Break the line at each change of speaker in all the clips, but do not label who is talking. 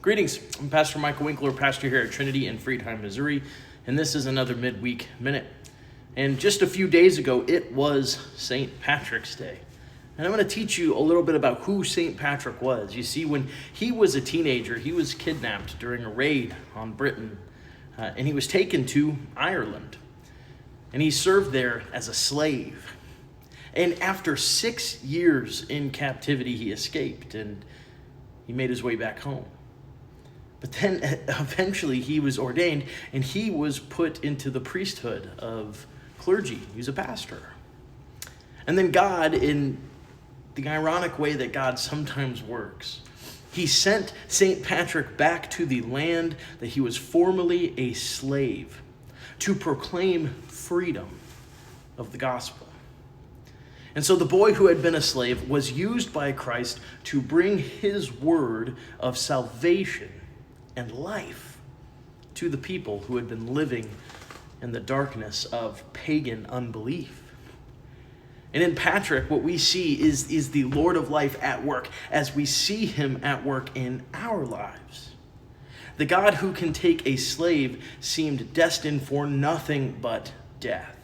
Greetings, I'm Pastor Michael Winkler, pastor here at Trinity in Friedheim, Missouri, and this is another midweek minute. And just a few days ago, it was St. Patrick's Day. And I'm going to teach you a little bit about who St. Patrick was. You see, when he was a teenager, he was kidnapped during a raid on Britain, and he was taken to Ireland. And he served there as a slave. And after 6 years in captivity, he escaped, and he made his way back home. But then eventually he was ordained and he was put into the priesthood of clergy. He was a pastor. And then God, in the ironic way that God sometimes works, he sent St. Patrick back to the land that he was formerly a slave to proclaim freedom of the gospel. And so the boy who had been a slave was used by Christ to bring his word of salvation and life to the people who had been living in the darkness of pagan unbelief. And in Patrick, what we see is the Lord of life at work as we see him at work in our lives. The God who can take a slave seemed destined for nothing but death.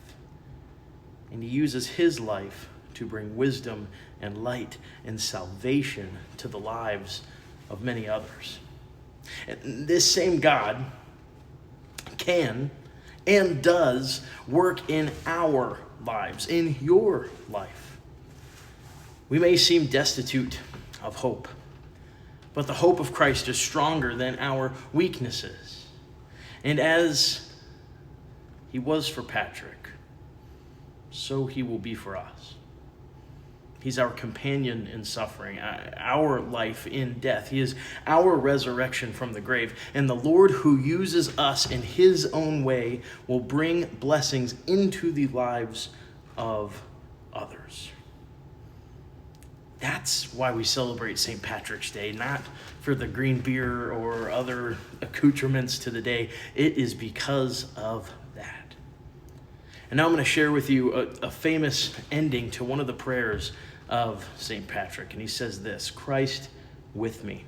And he uses his life to bring wisdom and light and salvation to the lives of many others. And this same God can and does work in our lives, in your life. We may seem destitute of hope, but the hope of Christ is stronger than our weaknesses. And as he was for Patrick, so he will be for us. He's our companion in suffering, our life in death. He is our resurrection from the grave. And the Lord who uses us in his own way will bring blessings into the lives of others. That's why we celebrate St. Patrick's Day, not for the green beer or other accoutrements to the day. It is because of that. And now I'm going to share with you a famous ending to one of the prayers of St. Patrick. And he says this: Christ with me,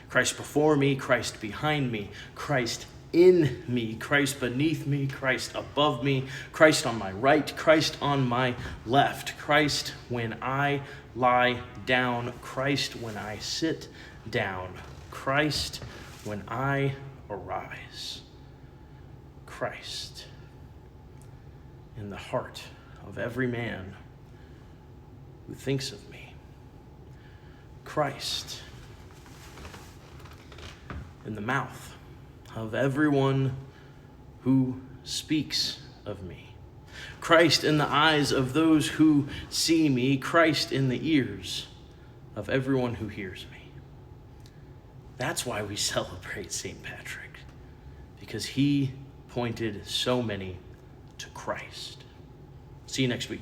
Christ before me, Christ behind me, Christ in me, Christ beneath me, Christ above me, Christ on my right, Christ on my left, Christ when I lie down, Christ when I sit down, Christ when I arise, Christ in the heart of every man who thinks of me, Christ in the mouth of everyone who speaks of me, Christ in the eyes of those who see me, Christ in the ears of everyone who hears me. That's why we celebrate St. Patrick, because he pointed so many to Christ. See you next week.